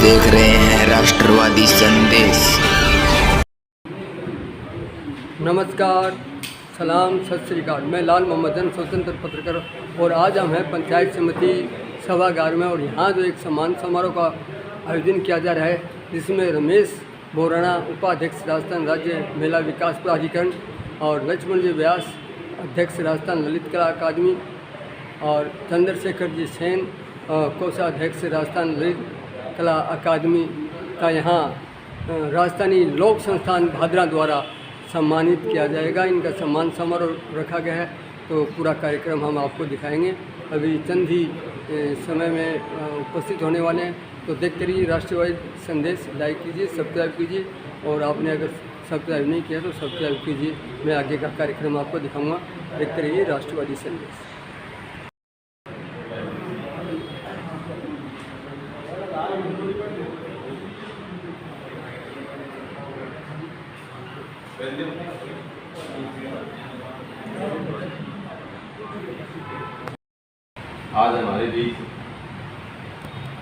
देख रहे हैं राष्ट्रवादी संदेश। नमस्कार, सलाम, सत श्री अकाल। मैं लाल मोहम्मद जन, स्वतंत्र पत्रकार, और आज हम हैं पंचायत समिति सभागार में। और यहाँ जो एक सम्मान समारोह का आयोजन किया जा रहा है, जिसमें रमेश बोराना, उपाध्यक्ष राजस्थान राज्य महिला विकास प्राधिकरण, और लक्ष्मण जी व्यास, अध्यक्ष राजस्थान ललित कला अकादमी, और चंद्रशेखर जी सेन, कोषाध्यक्ष राजस्थान ललित कला अकादमी का यहाँ राजस्थानी लोक संस्थान भादरा द्वारा सम्मानित किया जाएगा। इनका सम्मान समारोह रखा गया है, तो पूरा कार्यक्रम हम आपको दिखाएंगे। अभी चंद ही समय में उपस्थित होने वाले हैं, तो देखते रहिए राष्ट्रवादी संदेश। लाइक कीजिए, सब्सक्राइब कीजिए, और आपने अगर सब्सक्राइब नहीं किया तो सब्सक्राइब कीजिए। मैं आगे का कार्यक्रम आपको दिखाऊंगा। देखते रहिए राष्ट्रवादी संदेश। आज हमारे बीच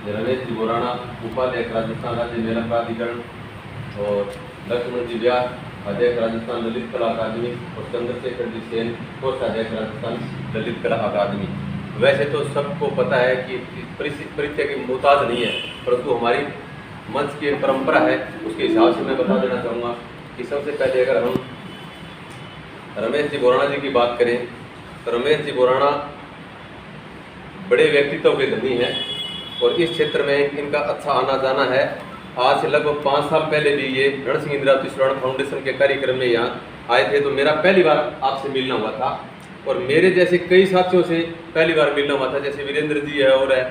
रमेश जी बोराना, उपाध्यक्ष राजस्थान राज्य महिला प्राधिकरण, और लक्ष्मण जी व्यास, अध्यक्ष राजस्थान ललित कला अकादमी, और चंद्रशेखर जी सेन, कोषाध्यक्ष राजस्थान ललित कला अकादमी। वैसे तो सबको पता है कि परिचय की मोहताज नहीं है, परंतु हमारी मंच की परंपरा है, उसके हिसाब से मैं बता देना चाहूँगा कि सबसे पहले अगर हम रमेश जी बोराना जी की बात करें तो रमेश जी बोराना बड़े व्यक्तित्व के धनी हैं, और इस क्षेत्र में इनका अच्छा आना जाना है। आज से लगभग 5 साल पहले भी ये रण सिंह इंदिरावती स्वर्ण फाउंडेशन के कार्यक्रम में यहाँ आए थे, तो मेरा पहली बार आपसे मिलना हुआ था, और मेरे जैसे कई साथियों से पहली बार मिलना हुआ था, जैसे वीरेंद्र जी है और है।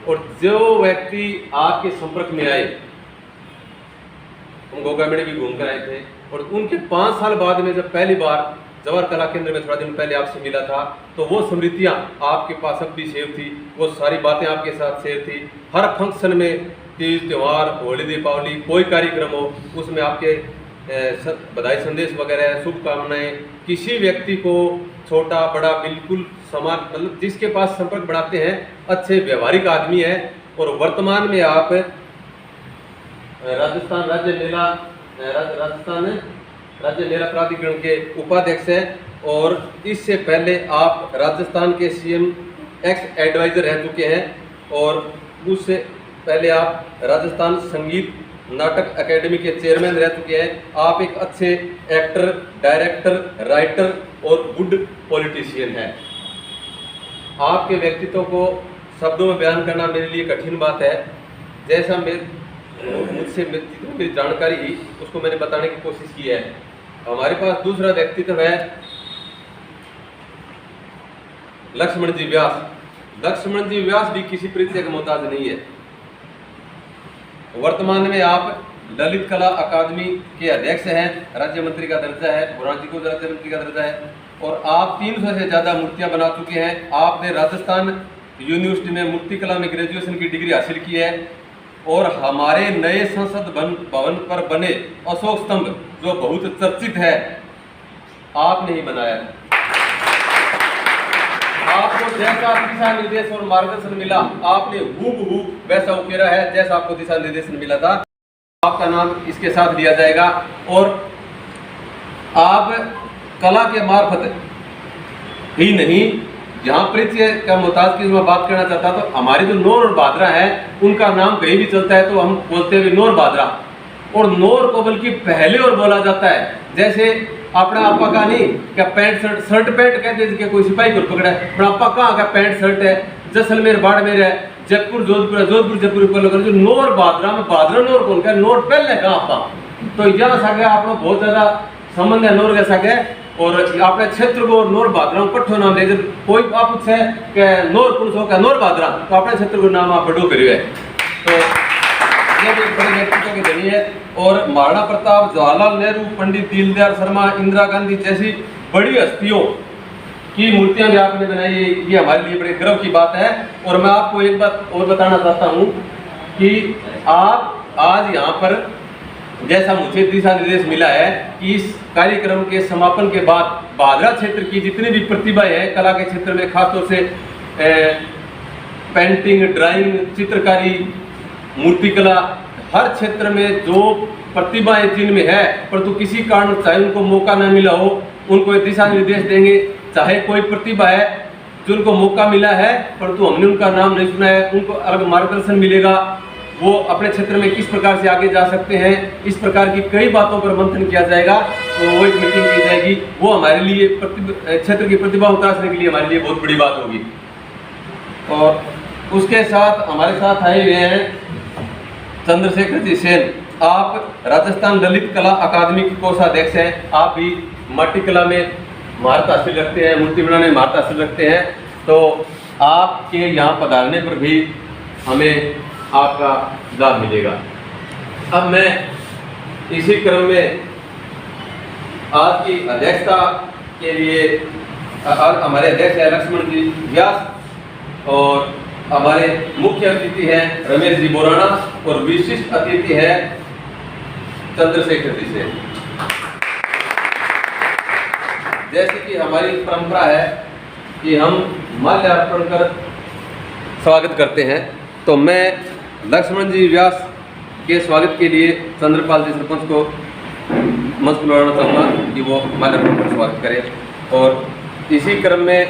और जो व्यक्ति आपके संपर्क में आए, हम गोगामेड़ी भी घूम कर आए थे, और उनके 5 साल बाद में जब पहली बार जवाहर कला केंद्र में थोड़ा दिन पहले आपसे मिला था, तो वो स्मृतियाँ आपके पास अब भी सेव थी, वो सारी बातें आपके साथ सेव थी। हर फंक्शन में, तीज त्यौहार, होली, दीपावली, कोई कार्यक्रम हो, उसमें आपके बधाई संदेश वगैरह, शुभकामनाएं, किसी व्यक्ति को छोटा बड़ा बिल्कुल समान, मतलब जिसके पास संपर्क बढ़ाते हैं, अच्छे व्यवहारिक आदमी है। और वर्तमान में आप राजस्थान राज्य महिला प्राधिकरण के उपाध्यक्ष हैं, और इससे पहले आप राजस्थान के सीएम एक्स एडवाइजर रह चुके हैं, और उससे पहले आप राजस्थान संगीत नाटक अकेडमी के चेयरमैन रह चुके हैं। आप एक अच्छे एक्टर, डायरेक्टर, राइटर और गुड पॉलिटिशियन हैं। आपके व्यक्तित्व को शब्दों में बयान करना मेरे लिए कठिन बात है। जैसा मुझसे मेरी जानकारी ही उसको मैंने बताने की कोशिश की है। हमारे पास दूसरा व्यक्तित्व है लक्ष्मण जी व्यास। लक्ष्मण जी व्यास भी किसी परिचय का मोहताज नहीं है। वर्तमान में आप ललित कला अकादमी के अध्यक्ष हैं, राज्य मंत्री का दर्जा है, बोराना जी को राज्य मंत्री का दर्जा है, और आप 300 से ज़्यादा मूर्तियां बना चुके हैं। आपने राजस्थान यूनिवर्सिटी में मूर्ति कला में ग्रेजुएशन की डिग्री हासिल की है, और हमारे नए संसद भवन पर बने अशोक स्तंभ, जो बहुत चर्चित है, आपने ही बनाया है। आपको जैसा दिशा निर्देश और मार्गदर्शन मिला, आपने हूबहू वैसा उकेरा है जैसा आपको दिशा निर्देशन मिला था। आपका नाम इसके साथ लिया जाएगा, और आप कला के मार्फत ही नहीं, जहाँ परिचय का मोहताज की मैं बात करना चाहता, तो हमारे जो नौर और भादरा है, उनका नाम कहीं भी चलता है तो हम बोलते हैं नौर भादरा, और नौर को बल्कि पहले और बोला जाता है। जैसे अपना आपा का नहीं क्या पैंट शर्ट पैंट कहते हैं, कोई सिपाही को पकड़ा है, अपना आपा कहाँ का पैंट शर्ट है, जैसलमेर बाड़मेर है, जयपुर जोधपुर, जोधपुर जयपुर पर जो नौर भादरा में भादरा नौर कौन का, नौर पहले का आपा, तो यहाँ सके आप लोग बहुत ज्यादा संबंध है नौर के सके। और अपने क्षेत्र को नौर भादरा कट्ठो नाम दे, कोई आप पूछे कि नौर पुरुषों का नौर भादरा, तो अपने क्षेत्र को नाम आप बड़ो करिए। तो ये भी बड़े व्यक्तित्व की धनी है। और महाराणा प्रताप, जवाहरलाल नेहरू, पंडित दीनदयाल शर्मा, इंदिरा गांधी जैसी बड़ी हस्तियों की मूर्तियां भी आपने बनाई, ये हमारे लिए बड़े गर्व की बात है। और मैं आपको एक बात और बताना चाहता हूँ कि आप आज यहाँ पर, जैसा मुझे दिशा निर्देश मिला है कि इस कार्यक्रम के समापन के बाद भादरा क्षेत्र की जितनी भी प्रतिभाएं हैं कला के क्षेत्र में, खासतौर से पेंटिंग, ड्राइंग, चित्रकारी, मूर्तिकला, हर क्षेत्र में जो प्रतिभाएं जिनमें है परंतु किसी कारण चाहे उनको मौका न मिला हो, उनको दिशा निर्देश देंगे। चाहे कोई प्रतिभा है जिनको मौका मिला है परंतु हमने उनका नाम नहीं सुना है, उनको अलग मार्गदर्शन मिलेगा, वो अपने क्षेत्र में किस प्रकार से आगे जा सकते हैं, इस प्रकार की कई बातों पर मंथन किया जाएगा। तो वो एक मीटिंग की जाएगी, वो हमारे लिए क्षेत्र की प्रतिभा उतारने के लिए हमारे लिए बहुत बड़ी बात होगी। और उसके साथ हमारे साथ आए हुए हैं चंद्रशेखर जी सेन। आप राजस्थान ललित कला अकादमी के कोषाध्यक्ष हैं। आप भी माटी कला में महारत हासिल रखते हैं, मूर्ति बनाने में महारत हासिल रखते हैं। तो आपके यहाँ पधारने पर भी हमें आपका लाभ मिलेगा। अब मैं इसी क्रम में आज की अध्यक्षता के लिए हमारे अध्यक्ष है लक्ष्मण जी व्यास और हमारे मुख्य अतिथि हैं रमेश जी बोराना और विशिष्ट अतिथि है चंद्रशेखर जी से। जैसे कि हमारी परंपरा है कि हम माल्यार्पण कर स्वागत करते हैं, तो मैं लक्ष्मण जी व्यास के स्वागत के लिए चंद्रपाल जी सरपंच को मंच पर बुलाना चाहूँगा कि वो माल्यार्पण कर स्वागत करें। और इसी क्रम में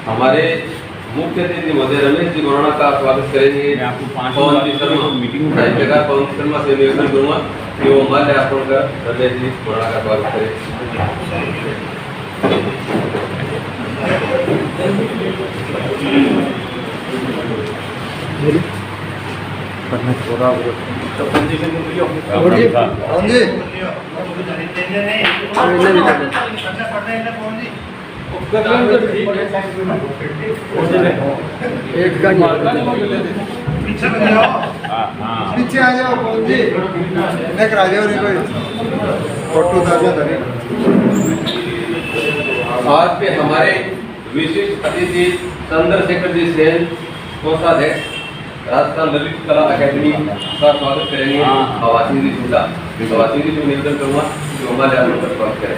हमारे मुख्य अतिथि महोदय रमेश जी बोराना का स्वागत करेंगे। पवन जी शर्मा मीटिंग जगह पवन शर्मा से निवेदन करूँगा कि वो माल्यार्पण कर रमेश जी बोराना का स्वागत करें। पीछे आ जाओ पवन जी, नेक राजा फोटो आज के हमारे विशिष्ट अतिथि चंद्रशेखर जी सेन कोषाध्यक्ष राजस्थान ललित कला अकादमी का स्वागत करेंगे। आवासीय जी सुविधा आवासीय जी को निवेदन करूँगा कि हमारे यहाँ पर स्वागत करें।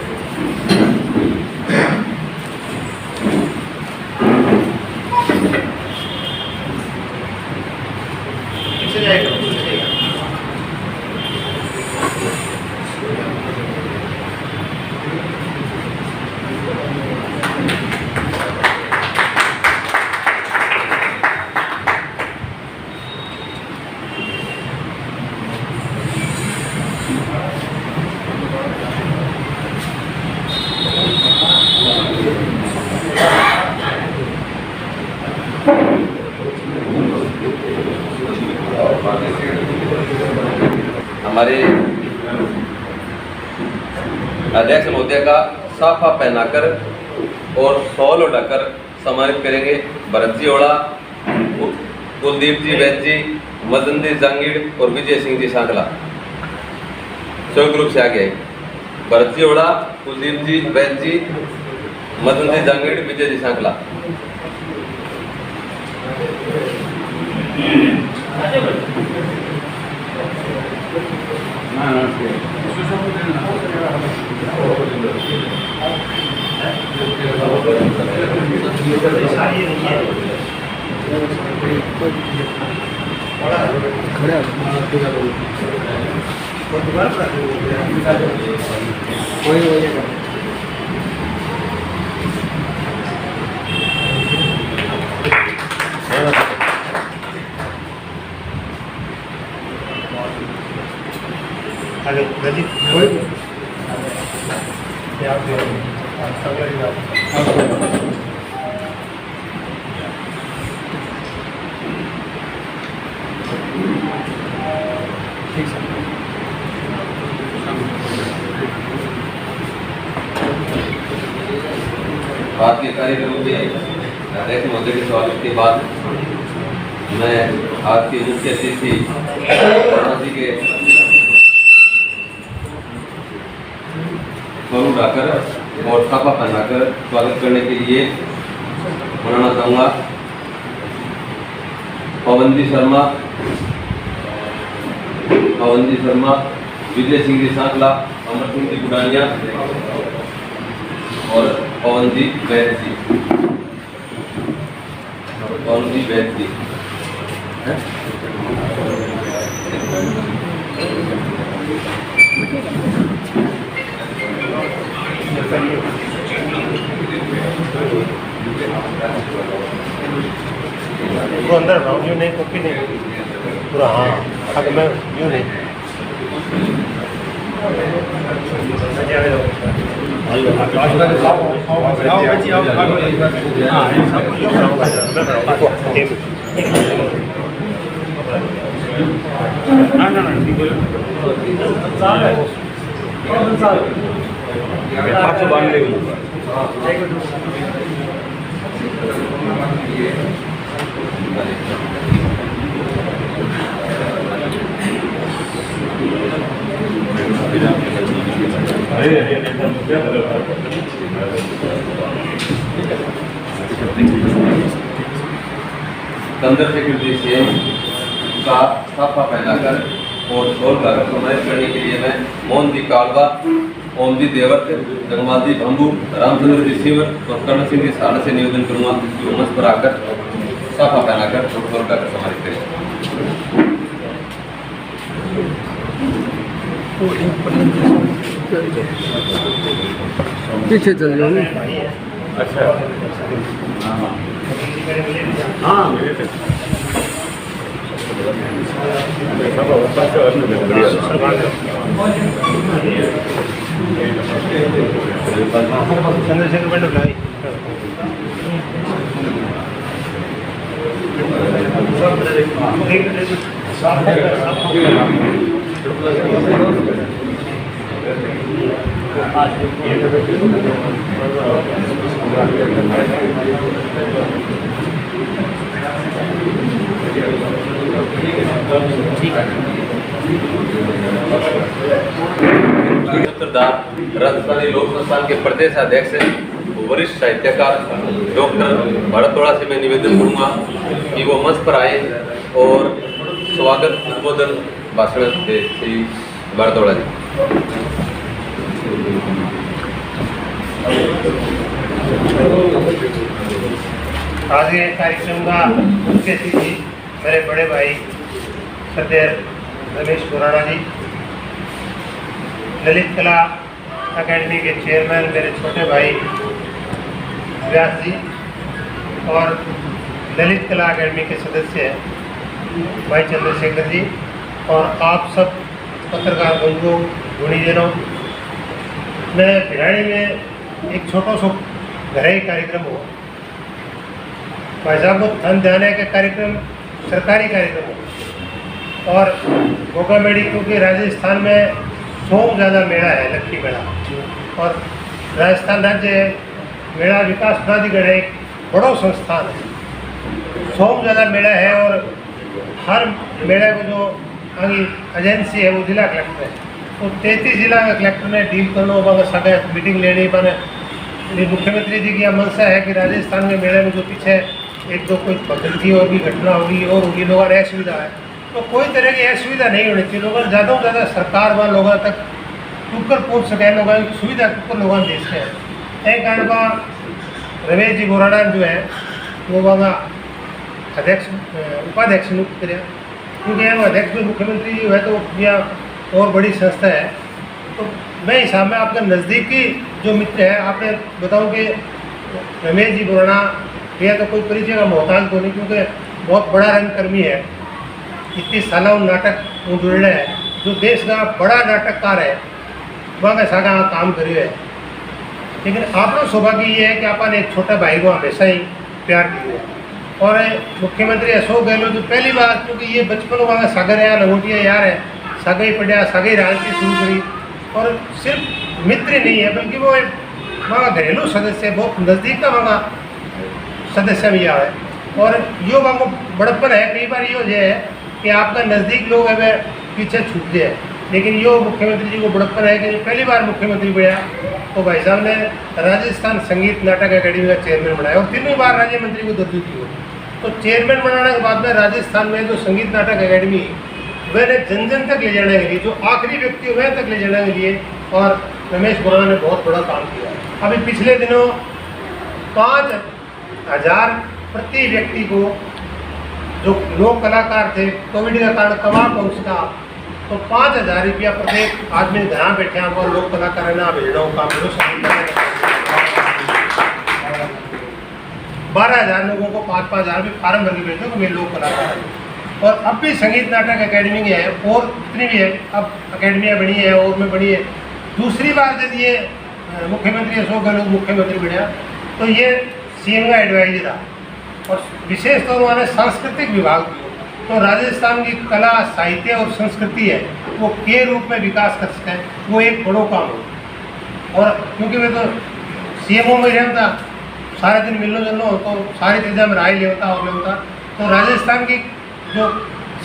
हमारे अध्यक्ष महोदय का साफा पहनाकर और शॉल उड़ाकर सम्मानित करेंगे भरत जी ओड़ा, कुलदीप जी बैन जी, मदन जी जांगीड़ और विजय सिंह जी सांगला संयुक्त रूप से आगे। भरत जी ओड़ा, कुलदीप जी बैन जी, मदन जी जांगीड़, विजय जी सांगला। आज के कार्यक्रम के अध्यक्ष महोदय के स्वागत के बाद मैं आज के मुख्य अतिथि जी के फल उठाकर और साफा पहनाकर स्वागत करने के लिए मनाना चाहूँगा। पवनजी शर्मा, विजय सिंह जी सांकला, अमर सिंह जी गुडानिया और पवनजी वैद जी। वो अंदर बनाओ, यूँ नहीं, कॉपी नहीं पूरा। हाँ, अगर मैं यूँ नहीं चंद्रशेखर जी से का साफा पहनाकर और शोर गाकर सम्मानित करने के लिए मैं मोहन जी कालवा, ओम जी देवत, जगमाल जी भंबू, रामचंद्र जी सिवर और कर्ण सिंह जी साल से निवेदन करूँगा कि वो मंच पर आकर साफा पहनाकर और शोर गाकर सम्मानित करें। पीछे चल जाओ ना। अच्छा। हाँ, चंद्रशेखर बंडल भाई राजस्थानी लोक संस्थान के प्रदेश अध्यक्ष वरिष्ठ साहित्यकार डॉक्टर भरतवाड़ा से मैं निवेदन करूंगा कि वो मंच पर आए और स्वागत उद्बोधन भाषण दे श्री भरतवाड़ा जी। आज के कार्यक्रम का मुख्य अतिथि मेरे बड़े भाई सदैव रमेश खुराना जी, ललित कला अकेडमी के चेयरमैन मेरे छोटे भाई व्यास जी और ललित कला अकेडमी के सदस्य भाई चंद्रशेखर जी और आप सब पत्रकार बंधुओं, गुणीजनों। मैं भिराड़ी में एक छोटा सा घरेलू कार्यक्रम हो, भाई साहब को धन देने का कार्यक्रम सरकारी कार्यक्रम हो और गोगा मेड़ी, क्योंकि राजस्थान में 100 ज़्यादा मेला है, लक्की मेला, और राजस्थान राज्य मेला विकास प्राधिकरण एक बड़ा संस्थान है। 100 ज़्यादा मेला है और हर मेले को जो आगे एजेंसी है वो जिला कलेक्टर है। तो 33 जिला का कलेक्टर ने डील करना होगा, सगे मीटिंग लेनी बने। मुख्यमंत्री जी की यह मंशा है कि राजस्थान के मेले में जो पीछे एक दो कोई बदलती और भी घटना होगी और होगी, लोगों ने असुविधा है, तो कोई तरह की असुविधा नहीं होनी चाहिए। लोगों ज़्यादा से ज़्यादा सरकार व लोगों तक टुकर पहुँच सके, लोगों की सुविधा टुकर लोगों ने दे सके। एक कारण का रमेश जी बोराना जो है वो वहाँ अध्यक्ष उपाध्यक्ष नियुक्त करें, क्योंकि यहाँ अध्यक्ष में मुख्यमंत्री जी है तो यह और बड़ी संस्था है। तो मैं हिसाब में आपका नज़दीकी जो मित्र है, आपने बताऊँ कि रमेश जी बोराना यह तो कोई परिचय का मोहताज को नहीं, क्योंकि बहुत बड़ा रंगकर्मी है, 21 साल नाटक वो जुड़े है, जो देश का बड़ा नाटककार है, वह का सागा काम करे है। लेकिन आपका सौभाग्य ये है कि आपने एक छोटा भाई को हमेशा ही प्यार दिया है। और मुख्यमंत्री अशोक गहलोत जो पहली बार, क्योंकि ये बचपन वहाँ सागर है, लंगोटिया यार है, सागा ही पढ़िया, सागा ही राजनीति शुरू करी, और सिर्फ मित्र नहीं है बल्कि वो एक वहाँ घरेलू सदस्य, बहुत नज़दीक का वहाँ सदस्य भी आए। और यो वहाँ बड़प्पन है, कई बार यो है कि आपका नज़दीक लोग है पीछे छूट जाए, लेकिन यो मुख्यमंत्री जी को बड़प्पन है कि पहली बार मुख्यमंत्री बना तो भाई साहब ने राजस्थान संगीत नाटक अकेडमी का चेयरमैन बनाया और 3वीं बार राज्य मंत्री को दर्जी की हो। तो चेयरमैन बनाने के बाद में राजस्थान में जो संगीत नाटक अकेडमी मैंने जन जन तक ले जाने के लिए, जो आखिरी व्यक्ति वह तक ले जाने के लिए, और रमेश बोराना ने बहुत बड़ा काम किया। अभी पिछले दिनों 5,000 प्रति व्यक्ति को, जो लोक कलाकार थे कोविड का कारण कमा पहुँचता, तो 5,000 रुपया प्रत्येक आदमी घर बैठे और लोक कलाकार ना भेजना काम करो। 12,000 लोगों को 5,000 भी फार्म भर के भेजो कि मैं लोक कलाकार हूँ। और अब भी संगीत नाटक अकेडमी है और इतनी भी है, अब अकेडमियाँ बनी है और में बनी है। दूसरी बार जब ये मुख्यमंत्री अशोक गहलोत मुख्यमंत्री बना तो ये सीएम का एडवाइजर था और विशेष तौर पर सांस्कृतिक विभाग की, तो राजस्थान की कला साहित्य और संस्कृति है वो के रूप में विकास कर सकें, वो एक बड़ो काम हो। और क्योंकि मैं तो सीएमओ में रहता सारे दिन मिलना जुलना हो तो सारी चीज़ें में राय ले होता और ले होता, तो राजस्थान की जो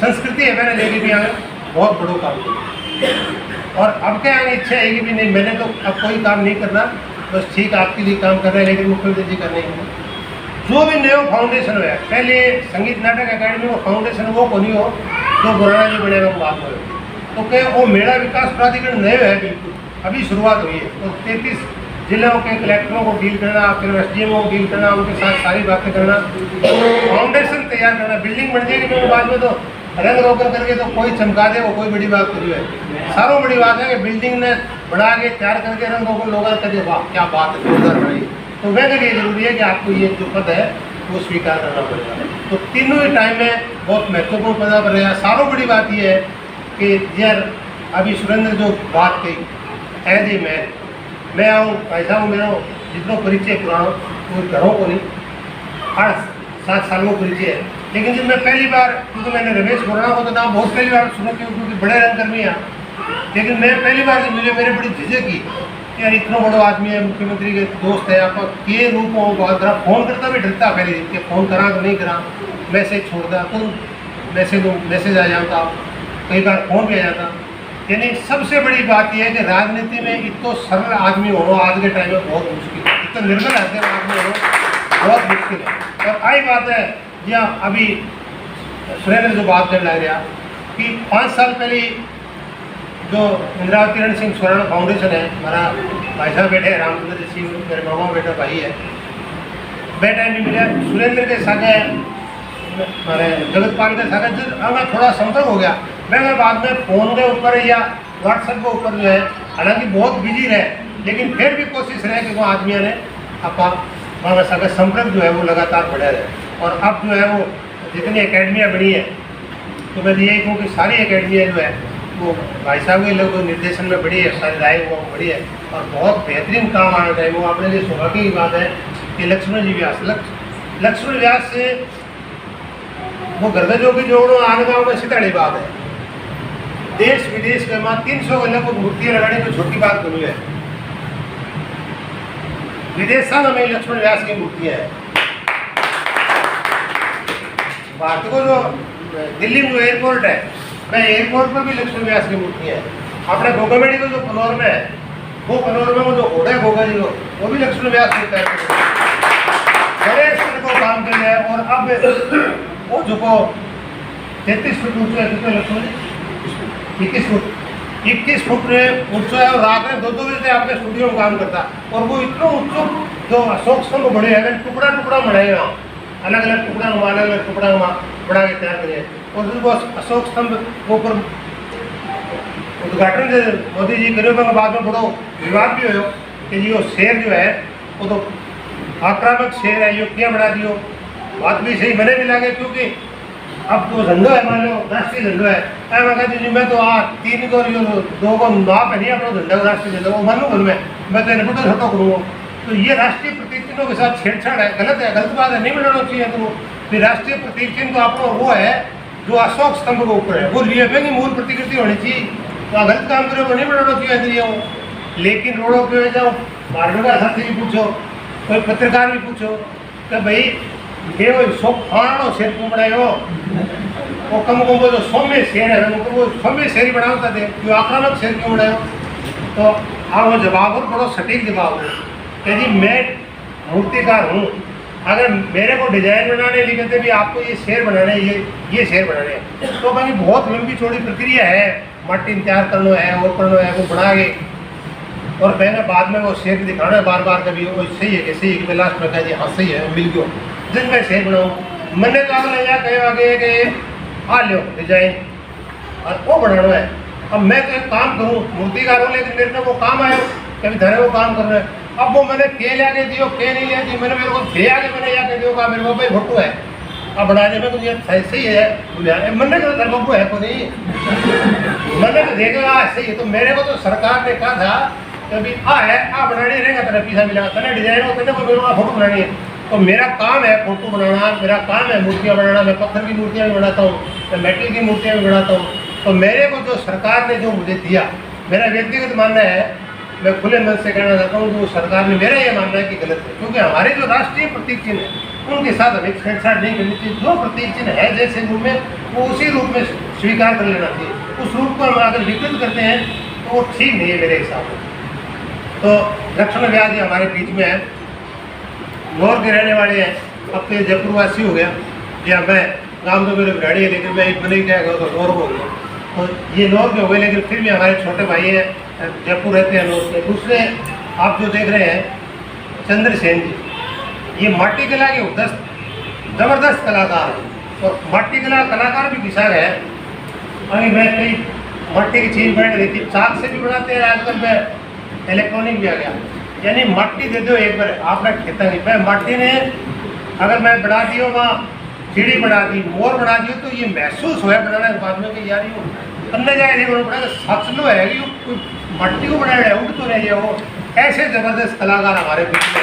संस्कृति है मैंने लेके भी आगे बहुत बड़ो काम किया। और अब क्या आगे इच्छा है कि भी नहीं, मैंने तो अब कोई काम नहीं करना, बस ठीक आपके लिए काम कर रहे हैं, लेकिन मुख्यमंत्री जी करने नहीं। जो भी नया फाउंडेशन है, पहले संगीत नाटक अकेडमी को फाउंडेशन वो को नहीं हो जो बुराना जी बनेगा बात हो, तो क्या वो मेरा विकास प्राधिकरण नए है, बिल्कुल अभी शुरुआत हुई है। तो 33 जिलों के कलेक्टरों को डील करना, फिर एसडीएमओ को डील करना, उनके साथ सारी बातें करना, फाउंडेशन तैयार करना, बिल्डिंग बन जाएगी मेरे बाद में तो रंग रोगन करके तो कोई चमका दे वो कोई बड़ी बात करी है। सारों बड़ी बात है कि बिल्डिंग ने बना के तैयार करके रंग रोगन लोग कर वाह क्या बात है, जोरदार बनाई। तो वह के लिए जरूरी है कि आपको ये जो पद है वो स्वीकार करना पड़ेगा। तो तीनों ही टाइम में बहुत महत्वपूर्ण पद पर रहेगा। सारों बड़ी बात यह है कि यार अभी सुरेंद्र जो बात कही एज ए मैं आऊँ ऐसा हूँ, मेरा जितना परिचय पुराना वो घरों को नहीं 8-7 सालों को परिचय है, लेकिन जब मैं पहली बार, क्योंकि मैंने रमेश बोराना को तो नाम बहुत पहली बार सुना क्योंकि बड़े रंगकर्मी हैं, लेकिन मैं पहली बार जब मिले मेरे बड़ी झिझक की यार इतना बड़ा आदमी है, मुख्यमंत्री के दोस्त है, आप के रूप में बात करा, फ़ोन करता भी डरता पहले दिन के, फ़ोन करा तो नहीं करा, मैसेज छोड़ता तो मैसेज आ जाता, कई बार फ़ोन भी आ जाता। यानी सबसे बड़ी बात यह है कि राजनीति में इतना सरल आदमी हो आज के टाइम में बहुत मुश्किल है, इतना निर्मल आदमी हो बहुत मुश्किल है। और आई बात है जहाँ अभी सुरेंद्र जो बात करने लग रहा कि 5 साल पहले जो इंदिरावती रण सिंह स्वर्ण फाउंडेशन है, हमारा भाई साहब बैठे हैं रामचंद्र जी सिंह, मेरे मामा बेटा भाई है, वह टाइम भी मिला सुरेंद्र के साथ हमारे जगतपाल के साथ हमें थोड़ा संपर्क हो गया। मैं बाद में फ़ोन के ऊपर या व्हाट्सएप के ऊपर जो है, हालांकि बहुत बिजी रहे, लेकिन फिर भी कोशिश रहे कि वो आदमियों ने अपना साथ संपर्क जो है वो लगातार बढ़ा रहे। और अब जो है वो जितनी अकेडमियाँ बनी है, तो मैं यही कहूँ कि सारी अकेडमियाँ जो है वो भाई साहब के लोग निर्देशन में बड़ी है, सारी राय वो बड़ी है और बहुत बेहतरीन काम आना चाहिए। वो अपने लिए सौभाग्य की बात है कि लक्ष्मण जी व्यास लक्ष्मण व्यास से वो गर्दजों की जोड़ों आने गाँव में सीताड़ी बात है, देश विदेश के माँ 300 के लगभग मूर्तियाँ लगाने को छोटी बात बनी है। विदेशों में लक्ष्मण व्यास की मूर्तियाँ हैं। भारत को जो दिल्ली में जो एयरपोर्ट है, मैं एयरपोर्ट पर भी लक्ष्मण व्यास की मूर्तियाँ हैं। अपने गोगामेड़ी को जो कनौर में है, वो कनौर में वो जो घोड़ा है गोगा जी को, वो भी लक्ष्मण व्यास की तैयार बड़े स्तर को काम कर रहे हैं। और अब वो जो 33 फुट ऊँचा है, कितने लक्ष्मण 21 फुट में ऊँचा है और रात में 2-2 बजे आपके स्टूडियो में काम करता है। और वो इतना ऊँचा जो अशोक स्तंभ बड़े हैं, टुकड़ा टुकड़ा बनाएगा, अलग अलग टुकड़ा बना के तैयार करिए। और जो अशोक स्तंभ वो ऊपर उद्घाटन से मोदी जी करे बाद में बड़ो विवाद भी हो कि जी वो शेर जो है वो तो आक्रामक शेर है, यो क्या बढ़ा दियो, बात भी सही मैंने भी लगे, क्योंकि अब तो झंडो है, मान लो राष्ट्रीय झंडो है, मैं कहती जी मैं तो 3 को 2 को नाप है नहीं अपना झंडा राष्ट्रीय झंडा वो मानूँ मैं तो इन्हें छोटा करूँगा। तो ये राष्ट्रीय प्रतीक चिन्हों के साथ छेड़छाड़ है, गलत बात है, नहीं मिलाना चाहिए। तो फिर राष्ट्रीय प्रतीक चिन्ह तो आपको वो है जो अशोक स्तंभ के ऊपर है, वो लिए की मूल प्रतिकृति होनी चाहिए, तो गलत काम करो वो नहीं बनाना चाहिए। लेकिन रोडों पे जाओ, मार्ग का साथी भी पूछो, कोई पत्रकार भी पूछो कि भाई ये शोक खाना शेर क्यों बनाए हो, वो कम वो जो सौम्य शेर है उनको वो सौम्य शेर बनाता थे, क्यों आक्रामक शेर क्यों बनाया? तो आप वो जवाब और बड़ा सटीक जवाब हो कि जी मैं मूर्तिकार हूँ, अगर मेरे को डिजाइन बनाने लिए कहते भी आपको ये शेर बनाने ये शेर बनाने हैं, तो भाई बहुत लंबी चौड़ी प्रक्रिया है, माटी तैयार करना है, वो करना है, वो बना के और मैंने बाद में वो शेर दिखाना है बार बार, कभी वो सही है कि सही है कि लास्ट में कहा जी हाँ सही है मिल गयो, जिन मैं शेर बनाऊँ मैंने तो अगला यहाँ कहे आगे कि आ लो डिजाइन और वो बनाना है। अब मैं तो एक काम करूँ मूर्तिकार हूँ, लेकिन मेरे को वो काम आया कभी धरे वो काम करना है, अब वो मैंने के लाके दियो के नहीं लिया दी, मैंने मेरे को थे आगे मैंने यहाँ कह दियो का मेरे को भाई फोटो है अब बनाने में मुझे सही है, मैंने कहा धर बब्बू है को नहीं, मैंने तो देखा सही है। तो मेरे को तो सरकार ने कहा था कभी है बनाने रहेगा तेरा पैसा मिलेगा, तेरा डिजाइन हो तेरे को मेरे को फोटो बनानी है, तो मेरा काम है फोटो बनाना, मेरा काम है मूर्तियाँ बनाना, मैं पत्थर की मूर्तियाँ भी बनाता हूँ, मैं मेटल की मूर्तियाँ भी बनाता हूँ। तो मेरे को जो सरकार ने जो मुझे दिया, मेरा व्यक्तिगत मानना है, मैं खुले मन से कहना चाहता हूँ जो सरकार ने मेरा ये मानना है कि गलत है, क्योंकि हमारे जो राष्ट्रीय प्रतीक चिन्ह है उनके साथ हमें छेड़छाड़ नहीं करनी चाहिए। जो प्रतीक चिन्ह है जैसे रूप में वो उसी रूप में स्वीकार कर लेना चाहिए, उस रूप को हम अगर विकृत करते हैं तो वो ठीक नहीं है मेरे हिसाब से। तो लक्ष्मण व्यास जी हमारे बीच में है, नौर के रहने वाले हैं, अब तो ये जयपुर वासी हो गया, या मैं गाँव तो मेरे बिराड़ी है लेकिन मैं एक बने क्या गया तो नौर हो गया, तो ये नौर के हो गए, लेकिन फिर भी हमारे छोटे भाई हैं जयपुर रहते हैं नौर के। दूसरे आप जो देख रहे हैं चंद्रसेन जी, ये माटी कला के जबरदस्त कलाकार हैं और माटी कला कलाकार भी किसान है। अभी मैं कई माटी की चीज़ बना रही थी, चाक से भी बनाते हैं आजकल, मैं इलेक्ट्रॉनिक भी आ गया, यानी माटी दे दो एक बार आपने खेता नहीं, मैं माटी ने अगर मैं बना दी हो वहाँ चिड़ी बना दी, मोर बना दी तो ये महसूस हुआ बनाने के बाद में कि यार ये करने जाए देखो बना सच लो है कि कोई मट्टी को बनाया है उठ तो नहीं है। वो ऐसे ज़बरदस्त कलाकार हमारे बीच में।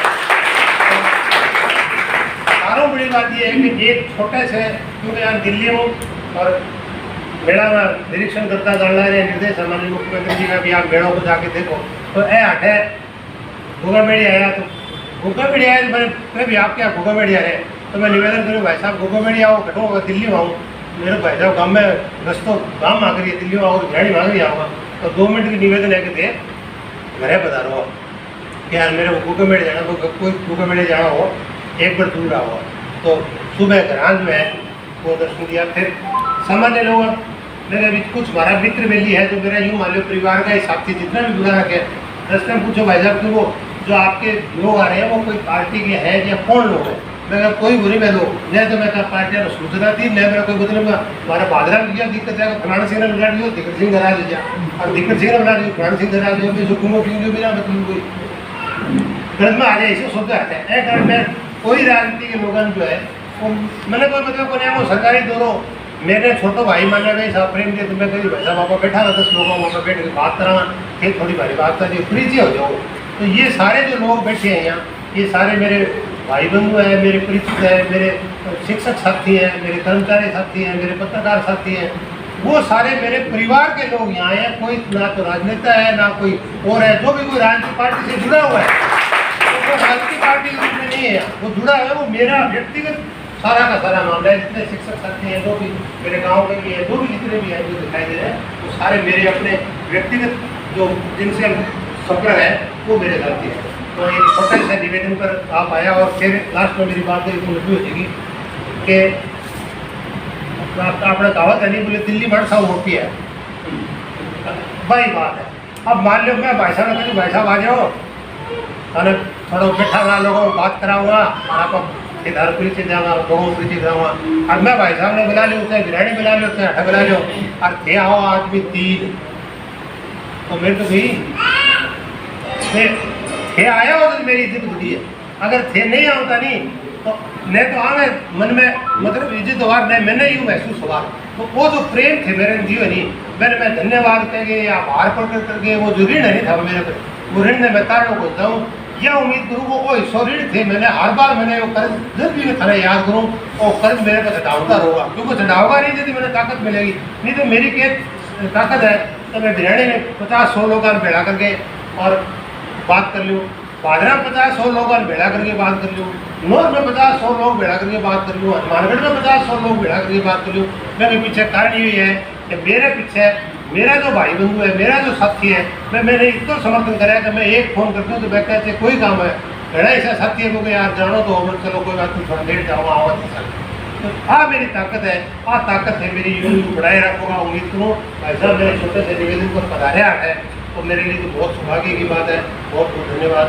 सारों बड़ी बात ये है कि एक छोटे से, क्योंकि यहाँ दिल्ली हूँ और मेला में निरीक्षण करता जाना है निर्देश हमारे मुख्यमंत्री जी का भी आप मेड़ों को जाके देखो, तो हट है घूगा मेड़ी आया, तो घूगा मेड़ी आया मैं भी आप क्या घूगा मेड़ी आ रहे हैं, तो मैं निवेदन करूँ भाई साहब घूगा मेड़ी आओ घटो दिल्ली में आऊँ, मेरे भाई साहब गाँव में रस्तों गाँव मांग रही है दिल्ली में और झाड़ी मांग रही आऊँगा, तो 2 मिनट की निवेदन है कि दे घरे बता रहा हो कि यार मेरे को घूगा मेड़ी जाना, तो कोई घूगा मेड़ी जाना हो एक बार दूर रहा हो, तो सुबह ग्रांज में वो दर्शन दिया। फिर सामान्य लोग मेरे बीच कुछ हमारा मित्र बेली है जो मेरा यूँ मान लो परिवार का हिसाब से जितना भी जुड़ा रखे, दर्शन पूछो भाई साहब कि वो जो आपके लोग आ रहे हैं वो कोई पार्टी के हैं या कौन लोग हैं, मैं कोई बुरी में लोग नहीं, तो मैं कहा पार्टियाँ सूचना थी नहीं, मेरा कोई मतलब हमारा बादरा लिया दिक्कत है, फलाना सिंह ने बुला लियो दिक्कत सिंह धरा लीजिए और दिक्कत सिंह ने बुला लियो फलाना सिंह धरा लियो, मैं सुकूंगो पींगे बिना मतलब कोई गलत में आ जाए ऐसे सोचते आते हैं। कारण मैं कोई राजनीति के लोगों जो है वो मैंने कोई मतलब को नहीं, वो सरकारी दोनों मेरे छोटो भाई माने गए साहब प्रेम के, तुम्हें कहीं भाई साहब आपको बैठा रहा 10 लोगों वहाँ पर बैठ के बात कराना, फिर थोड़ी भारी बात कर दी परिचय हो जाओ। तो ये सारे जो लोग बैठे हैं यहाँ, ये सारे मेरे भाई बंधु हैं, मेरे परिचित हैं, मेरे शिक्षक साथी हैं, मेरे कर्मचारी साथी हैं, मेरे पत्रकार साथी हैं, वो सारे मेरे परिवार के लोग यहाँ हैं। कोई ना तो राजनेता है ना कोई और है, जो भी कोई राजनीतिक पार्टी से जुड़ा हुआ है तो वो राजनीतिक पार्टी के रूप में नहीं है, वो जुड़ा है, वो मेरा व्यक्तिगत सारा का सारा मामला है। जितने शिक्षक साथी हैं जो भी मेरे गाँव के भी हैं, जो भी जितने भी हैं जो दिखाई दे रहे हैं, वो सारे मेरे अपने व्यक्तिगत जो जिनसे संपर्क है वो मेरे साथी हैं। तो एक छोटे से निवेदन पर आप आया और फिर लास्ट में मेरी बात एक लंबी हो जाएगी कि आपने कहावत है नहीं बोले दिल्ली बड़ साहब होती है, वही बात है। अब मान लो मैं भाई साहब ने कहा भाई साहब आ जाओ और थोड़ा बैठा रहा लोगों को बात कराऊंगा और आपको इधर परिचय जाऊँगा लोगों को परिचय कराऊंगा, और मैं भाई साहब ने बुला लिया, चाहे बिराड़ी बुला लो चाहे हटा बुला लो, और थे आओ आदमी 3 तो मेरे तो भाई थे आया हो तो मेरी इज्जत बढ़ी है, अगर थे नहीं आता नहीं तो नहीं तो आगे मन में मतलब इज्जत हुआ नहीं, मैंने यूँ महसूस हुआ। तो वो जो प्रेम थे मेरे जीवन ही मैंने मैं धन्यवाद कहेंगे या आभार प्रकट करके वो जो ऋण नहीं था मेरे पर, वो ऋण मैं तारण को जाऊँ या उम्मीद करूँ वो सौ ऋण थे, मैंने हर बार मैंने वो कर्ज जब भी मैं थाना याद करूँ और कर्ज मेरे पर चढ़ावता रहूँगा, क्योंकि चढ़ाऊंगा नहीं यदि मैंने ताकत मिलेगी, नहीं तो मेरी क्या ताकत है तो मैं बिराड़ी में 50-100 लोग भेड़ा करके और बात कर लूँ, बादरा 50-100 लोग भेड़ा करके बात कर लूँ, नोर में 50-100 लोग भेड़ा करके बात कर लूँ, हनुमानगढ़ में 50-100 लोग भेड़ा करके बात कर लूँ। मेरे पीछे कारण ये है कि मेरे पीछे मेरा जो भाई बंधु है, मेरा जो साथी है, मैंने इतना समर्थन कराया कि मैं एक फ़ोन करता हूँ तो मैं कहते कोई काम है भेड़ा ऐसा साथी है क्योंकि यार जानो तो मैं चलो कोई बात नहीं, थोड़ा लेट जाऊँगा आवाज़ तो मेरी ताकत है, ताकत है मेरी, यूँ बढ़ाए रखूँगा। उम्मीद करूँ भाई साहब मेरे छोटे से निवेदन पर पधारे है तो मेरे लिए तो बहुत सौभाग्य की बात है। बहुत बहुत धन्यवाद।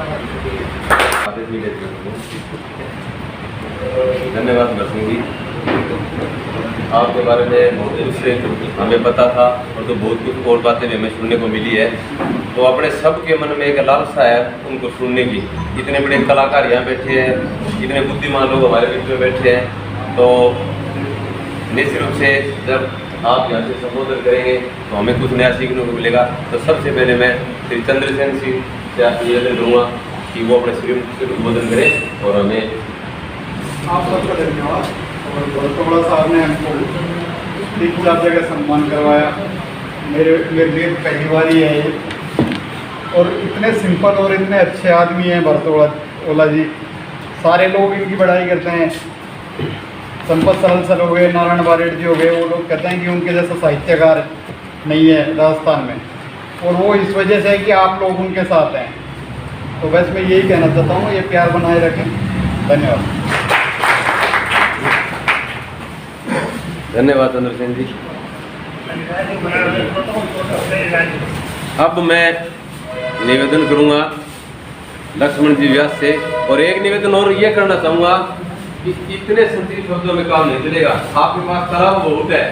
धन्यवाद नरसिंह जी, आपके बारे में बहुत कुछ से हमें पता था और तो बहुत कुछ और बातें भी हमें सुनने को मिली है। तो अपने सबके मन में एक लालसा है उनको सुनने की। इतने बड़े कलाकार यहाँ बैठे हैं, इतने बुद्धिमान लोग हमारे बीच में बैठे हैं, तो निश्चित रूप से जब आप यहाँ से संबोधन करेंगे तो हमें कुछ नया सीखने को मिलेगा। तो सबसे पहले मैं श्री चंद्रसेन सिंह से निवेदन करूँगा कि वो अपने श्री संबोधन करें और हमें। आप सबका धन्यवाद। और भरतोड़ा साहब ने हमको 3-4 जगह सम्मान करवाया, मेरे लिए पहली बार ही है ये। और इतने सिंपल और इतने अच्छे आदमी हैं भरतोड़ा जी, सारे लोग इनकी बड़ाई करते हैं। संपत सर हो गए, नारायण बारेड जी हो गए, वो लोग कहते हैं कि उनके जैसा साहित्यकार नहीं है राजस्थान में, और वो इस वजह से है कि आप लोग उनके साथ हैं। तो बस मैं यही कहना चाहता हूँ, ये प्यार बनाए रखें। धन्यवाद। धन्यवाद चंद्रसेन जी। अब मैं निवेदन करूंगा लक्ष्मण जी व्यास से, और एक निवेदन और ये करना चाहूँगा कि इतने संक्षिप्त शब्दों में काम नहीं चलेगा। आपके पास कला बहुत है,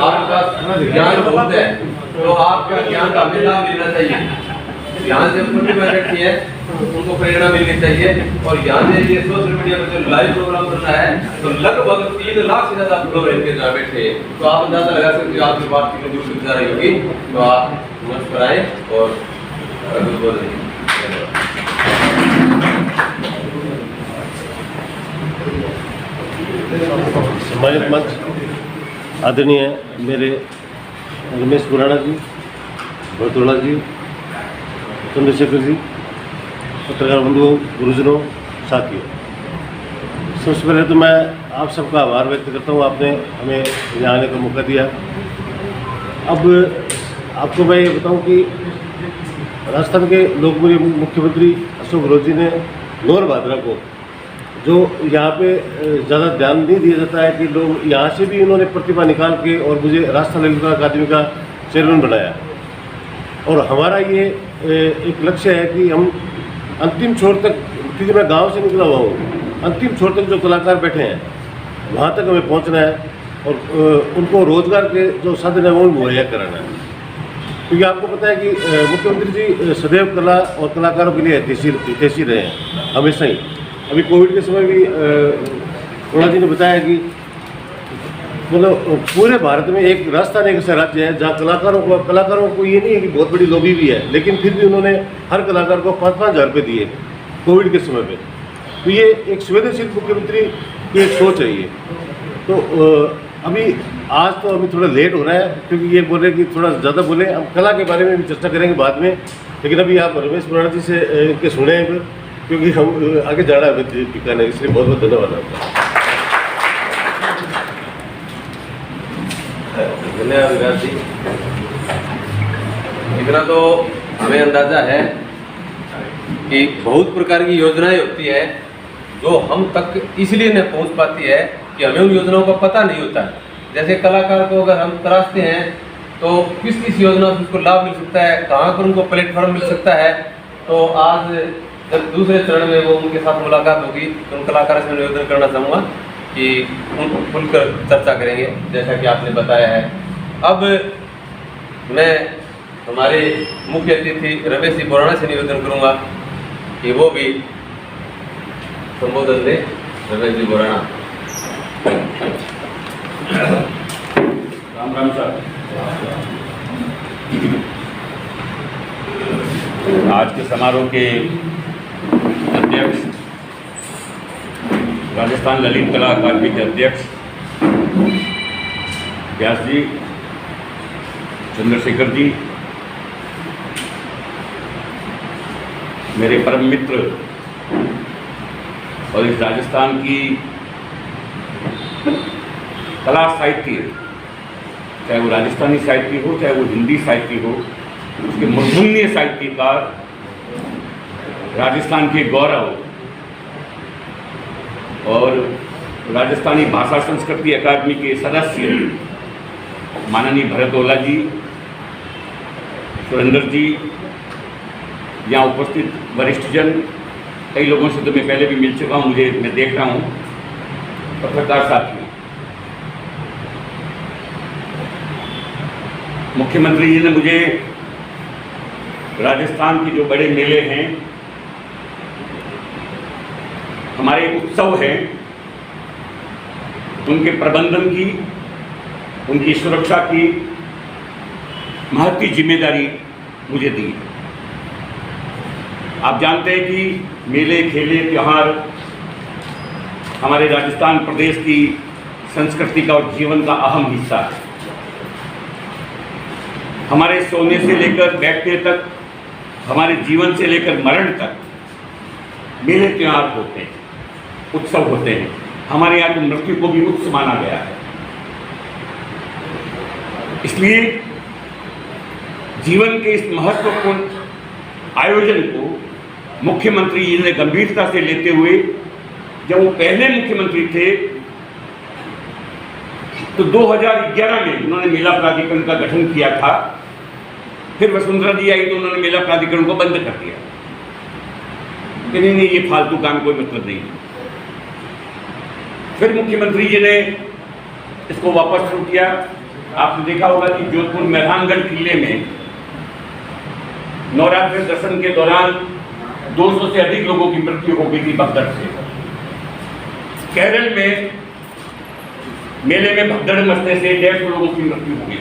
आपके पास ज्ञान बहुत है, तो आपका ज्ञान का लाभ लेना चाहिए। यहाँ से प्रतिभा बैठी है उनको प्रेरणा मिलनी चाहिए। और यहाँ से ये सोशल मीडिया पर जो लाइव प्रोग्राम करना है तो लगभग 3 लाख से ज़्यादा फॉलोअर इनके जहाँ बैठे हैं, तो आप अंदाजा लगा सकते हो आपकी बात कितनी दूर तक जा रही होगी। तो आप मुस्कुराएं और सम्मानित मंच आदरणीय मेरे रमेश खुराना जी, भरतोड़ा जी, चंद्रशेखर जी, पत्रकार बंधुओं, गुरुजनों, साथियों, सबसे पहले तो मैं आप सबका आभार व्यक्त करता हूँ, आपने हमें यहाँ आने का मौका दिया। अब आपको मैं ये बताऊँ कि राजस्थान के लोकप्रिय मुख्यमंत्री अशोक गहलोत जी ने नौर भाद्रा को, जो यहाँ पे ज़्यादा ध्यान नहीं दिया जाता है कि लोग यहाँ से भी इन्होंने प्रतिभा निकाल के और मुझे राजस्थान ललित कला अकादमी का चेयरमैन बनाया। और हमारा ये एक लक्ष्य है कि हम अंतिम छोर तक, क्योंकि मैं गांव से निकला हुआ हूँ, अंतिम छोर तक जो कलाकार बैठे हैं वहाँ तक हमें पहुँचना है और उनको रोजगार के जो साधन है वो मुहैया कराना है। क्योंकि आपको पता है कि मुख्यमंत्री जी सदैव कला और कलाकारों के लिए हितैषी रहे हैं हमेशा ही। अभी कोविड के समय भी खुराना जी ने बताया कि मतलब पूरे भारत में एक राजस्थान एक ऐसा राज्य है जहाँ कलाकारों को ये नहीं है कि बहुत बड़ी लॉबी भी है, लेकिन फिर भी उन्होंने हर कलाकार को 5-5 हज़ार रुपये दिए कोविड के समय पे। तो ये एक संवेदनशील मुख्यमंत्री की एक सोच है ये। तो अभी आज तो अभी थोड़ा लेट हो रहा है क्योंकि ये बोल रहे कि थोड़ा ज़्यादा बोले, हम कला के बारे में भी चर्चा करेंगे बाद में, लेकिन अभी आप रमेश खुराना जी से इनके सुने हैं क्योंकि हम आगे जाना है बीकानेर, इसलिए बहुत बहुत धन्यवाद आपका। धन्यवाद विकास जी। इतना तो हमें अंदाजा है कि बहुत प्रकार की योजनाएं होती है जो हम तक इसलिए नहीं पहुंच पाती है कि हमें उन योजनाओं का पता नहीं होता है। जैसे कलाकार को अगर हम तराशते हैं तो किस किस योजना से उसको लाभ मिल सकता है, कहाँ पर उनको प्लेटफॉर्म मिल सकता है। तो आज जब दूसरे चरण में वो उनके साथ मुलाकात होगी तो उन कलाकारों से निवेदन करना चाहूँगा कि उनको खुलकर चर्चा करेंगे जैसा कि आपने बताया है। अब मैं हमारे मुख्य अतिथि रमेश जी बोराना से निवेदन करूंगा कि वो भी संबोधन दें। रमेश जी बोराना। राम राम सर। आज के समारोह के अध्यक्ष, राजस्थान ललित कला अकादमी के अध्यक्ष व्यास जी, चंद्रशेखर जी, मेरे परम मित्र और इस राजस्थान की कला साहित्य, चाहे वो राजस्थानी साहित्य हो, चाहे वो हिंदी साहित्य हो, उसके मूर्धन्य साहित्यकार, राजस्थान के गौरव और राजस्थानी भाषा संस्कृति अकादमी के सदस्य माननीय भरत ओला जी, सुरेंद्र जी, यहाँ उपस्थित वरिष्ठजन, कई लोगों से तो मैं पहले भी मिल चुका हूँ, मैं देख रहा हूँ, पत्रकार साथियों, मुख्यमंत्री जी ने मुझे राजस्थान के जो बड़े मेले हैं, हमारे उत्सव हैं, उनके प्रबंधन की, उनकी सुरक्षा की महत्ती जिम्मेदारी मुझे दी। आप जानते हैं कि मेले, खेले, त्यौहार हमारे राजस्थान प्रदेश की संस्कृति का और जीवन का अहम हिस्सा है। हमारे सोने से लेकर बैठने तक, हमारे जीवन से लेकर मरण तक मेले त्यौहार होते हैं, उत्सव होते हैं। हमारे यहाँ तो मृत्यु को भी उत्सव माना गया है। इसलिए जीवन के इस महत्वपूर्ण आयोजन को मुख्यमंत्री जी ने गंभीरता से लेते हुए, जब वो पहले मुख्यमंत्री थे तो 2011 में उन्होंने मेला प्राधिकरण का गठन किया था। फिर वसुंधरा जी आई तो उन्होंने मेला प्राधिकरण को बंद कर दिया कि नहीं, ये फालतू काम, कोई मतलब नहीं है। फिर मुख्यमंत्री जी ने इसको वापस शुरू किया। आपने देखा होगा कि जोधपुर मैदानगढ़ किले में नवरात्रि दर्शन के दौरान 200 से अधिक लोगों की मृत्यु हो गई थी भगदड़ से। केरल में मेले में भगदड़ मचने से 150 लोगों की मृत्यु हो गई।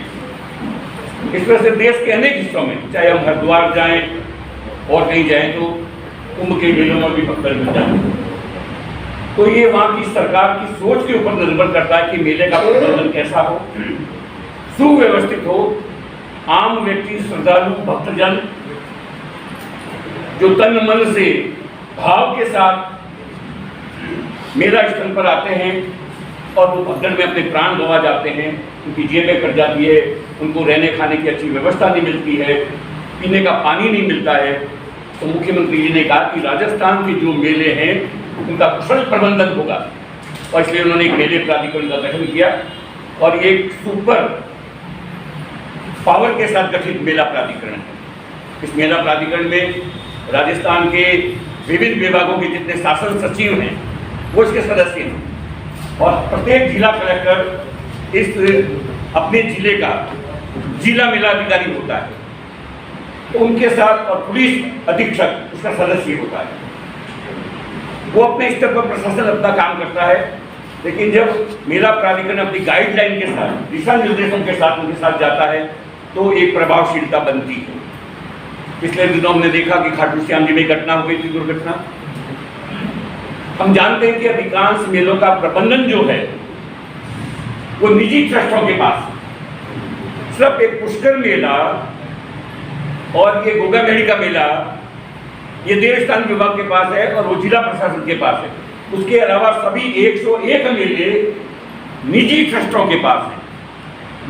इस तरह से देश के अनेक हिस्सों में, चाहे हम हरिद्वार जाएं और कहीं जाएं, तो कुंभ के मेलों में भी भगदड़ मच जाती है। तो ये वहाँ की सरकार की सोच के ऊपर निर्भर करता है कि मेले का प्रबंधन कैसा हो, सुव्यवस्थित हो। आम व्यक्ति, श्रद्धालु, भक्तजन जो तन मन से भाव के साथ मेला स्थल पर आते हैं और वो भगदड़ में अपने प्राण गंवा जाते हैं, उनकी जेबें कट जाती है, उनको रहने खाने की अच्छी व्यवस्था नहीं मिलती है, पीने का पानी नहीं मिलता है, तो मुख्यमंत्री जी ने कहा कि राजस्थान के जो मेले हैं उनका कुशल प्रबंधन होगा। और इसलिए उन्होंने एक मेले प्राधिकरण का गठन किया और ये एक सुपर पावर के साथ गठित मेला प्राधिकरण है। इस मेला प्राधिकरण में राजस्थान के विभिन्न विभागों के जितने शासन सचिव हैं वो इसके सदस्य हैं और प्रत्येक जिला कलेक्टर इस अपने जिले का जिला मेला अधिकारी होता है, तो उनके साथ, और पुलिस अधीक्षक उसका सदस्य होता है। वो अपने स्तर पर प्रशासन अपना काम करता है, लेकिन जब मेला प्राधिकरण अपनी गाइडलाइन के साथ, दिशा निर्देशों के साथ उनके साथ जाता है तो एक प्रभावशीलता बनती है। पिछले दिनों हमने देखा कि खाटू श्याम जी में घटना हो गई थी, दुर्घटना। हम जानते हैं कि अधिकांश मेलों का प्रबंधन जो है वो निजी ट्रस्टों के पास, सिर्फ एक पुष्कर मेला और ये गोगा मेड़ी का मेला ये देवस्थान विभाग के पास है और वो जिला प्रशासन के पास है। उसके अलावा सभी 101 मेले निजी ट्रस्टों के पास हैं।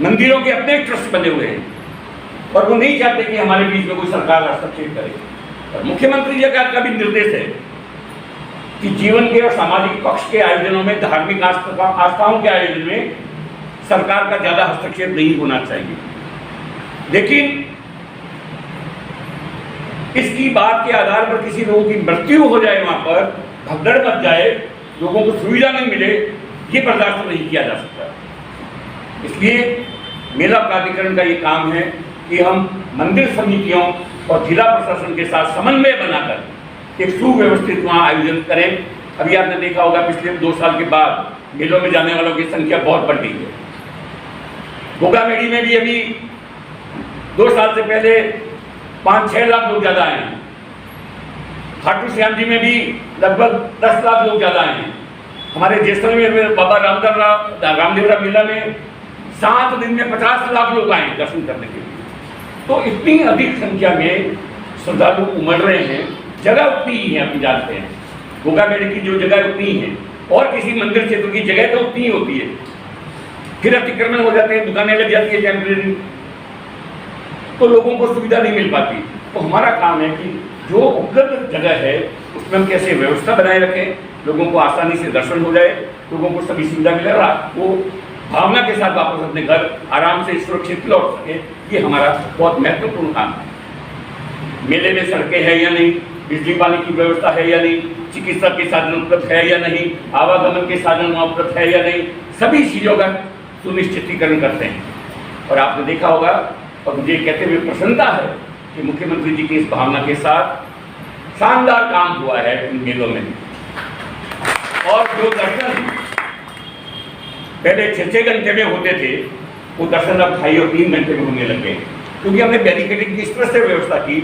मंदिरों के अपने ट्रस्ट बने हुए हैं और वो नहीं चाहते कि हमारे बीच में कोई सरकार हस्तक्षेप करे। और मुख्यमंत्री जी का भी निर्देश है कि जीवन के और सामाजिक पक्ष के आयोजनों में, धार्मिक आस्थाओं के आयोजन में सरकार का ज्यादा हस्तक्षेप नहीं होना चाहिए। लेकिन इसकी बात के आधार पर किसी लोगों की मृत्यु हो जाए, वहां पर भगदड़ मच जाए, लोगों को सुविधा नहीं मिले, ये बर्दाश्त नहीं किया जा सकता। इसलिए मेला प्राधिकरण का ये काम है कि हम मंदिर समितियों और जिला प्रशासन के साथ समन्वय बनाकर एक सुव्यवस्थित वहाँ आयोजन करें। अभी आपने देखा होगा पिछले 2 साल के बाद मेलों में जाने वालों की संख्या बहुत बढ़ गई है। गोगा मेड़ी में भी अभी 2 साल से पहले 5-6 लाख लोग ज़्यादा आए हैं। खाटू श्याम जी में भी लगभग 10 लाख लोग ज़्यादा आए हैं। हमारे जैसलमेर में बाबा रामदेवरा मेला में 7 दिन में 50 लाख लोग आए दर्शन करने के लिए। तो इतनी अधिक संख्या में श्रद्धालु उमड़ रहे हैं, जगह उतनी ही है, आप जानते हैं। गोगा मेले की जो जगह उतनी है और किसी मंदिर क्षेत्र की जगह तो उतनी ही होती है, फिर अतिक्रमण हो जाते हैं, दुकानें लग जाती है टेम्परेरी, तो लोगों को सुविधा नहीं मिल पाती। तो हमारा काम है कि जो उपलब्ध जगह है उसमें हम कैसे व्यवस्था बनाए रखें, लोगों को आसानी से दर्शन हो जाए, लोगों को सभी सुविधा मिले और वो भावना के साथ वापस अपने घर आराम से सुरक्षित लौट सके। ये हमारा बहुत महत्वपूर्ण काम है। मेले में सड़कें हैं या नहीं, बिजली पानी की व्यवस्था है या नहीं, चिकित्सा के साधन उपलब्ध है या नहीं, आवागमन के साधन वहाँ उपलब्ध है या नहीं, सभी चीज़ों का सुनिश्चितीकरण करते हैं। और आपने देखा होगा और मुझे कहते हुए प्रसन्नता है कि मुख्यमंत्री जी की इस भावना के साथ शानदार काम हुआ है इन मेलों में। और जो दर्शन पहले 6-6 घंटे में होते थे वो दर्शन अब 2.5 और 3 घंटे में होने लगे, क्योंकि हमने बैरिकेडिंग की इस तरह से व्यवस्था की।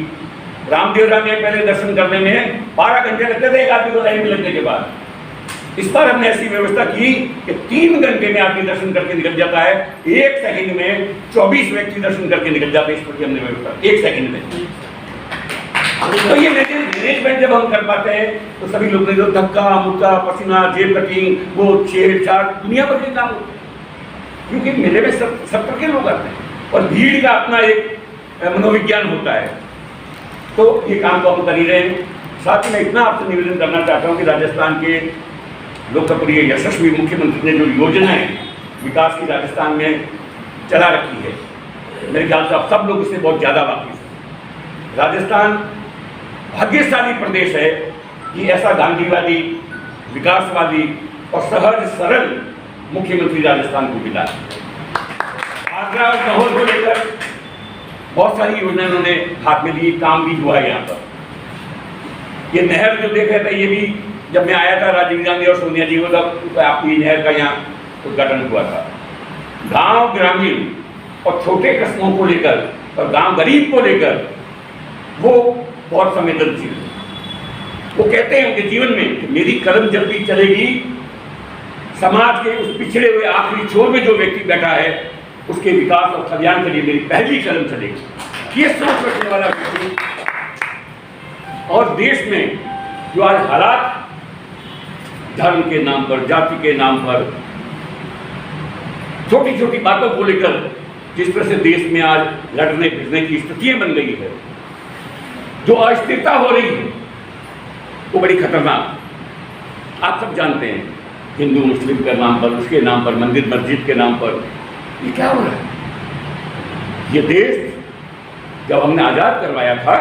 रामदेव राम में पहले दर्शन करने में 12 घंटे लगते थे एक आदमी को लाइन में लगने के बाद। इस बार हमने ऐसी व्यवस्था की कि 3 घंटे में आदमी दर्शन करके निकल जाता है, 1 सेकंड में 24 व्यक्ति दर्शन करके निकल जाते हैं। इस पर हमने व्यवस्था 1 सेकंड में। तो ये मैनेजमेंट जब हम कर पाते हैं तो सभी लोग जो धक्का मुक्का पसीना जेब कटिंग वो छेड़छाड़ दुनिया भर के काम होते हैं, क्योंकि मेले में सब तरह के लोग आते हैं और भीड़ का अपना एक मनोविज्ञान होता है। तो ये काम तो हम कर ही रहे हैं। साथ ही मैं इतना आपसे निवेदन करना चाहता हूँ कि राजस्थान के लोकप्रिय यशस्वी मुख्यमंत्री ने जो योजनाएं विकास की राजस्थान में चला रखी है, मेरे ख्याल से आप सब लोग इससे बहुत ज़्यादा वाकिफ हैं। राजस्थान भाग्यशाली प्रदेश है कि ऐसा गांधीवादी विकासवादी और सहज सरल मुख्यमंत्री राजस्थान को मिला। आगरा और लाहौर को लेकर बहुत सारी योजनाएं उन्होंने हाथ में ली, काम भी हुआ है यहाँ पर। ये नहर जो देख रहे थे, ये भी जब मैं आया था राजीव गांधी और सोनिया जी को, तब आपकी नहर का यहाँ उद्घाटन हुआ था। गांव ग्रामीण और छोटे कस्बों को लेकर और गांव गरीब को लेकर वो बहुत संवेदनशील। वो कहते हैं उनके जीवन में कि मेरी कलम जब भी चलेगी, समाज के उस पिछड़े हुए आखिरी छोर में जो व्यक्ति बैठा है उसके विकास और कल्याण के लिए मेरी पहली कलम चलेगी। ये सोच रखने वाला व्यक्ति। और देश में जो आज हालात धर्म के नाम पर, जाति के नाम पर, छोटी छोटी बातों को लेकर जिस तरह से देश में आज लड़ने भिड़ने की स्थितियां बन गई है, जो अस्थिरता हो रही है वो बड़ी खतरनाक। आप सब जानते हैं हिंदू मुस्लिम के नाम पर, उसके नाम पर, मंदिर मस्जिद के नाम पर ये क्या हो रहा है। ये देश जब हमने आजाद करवाया था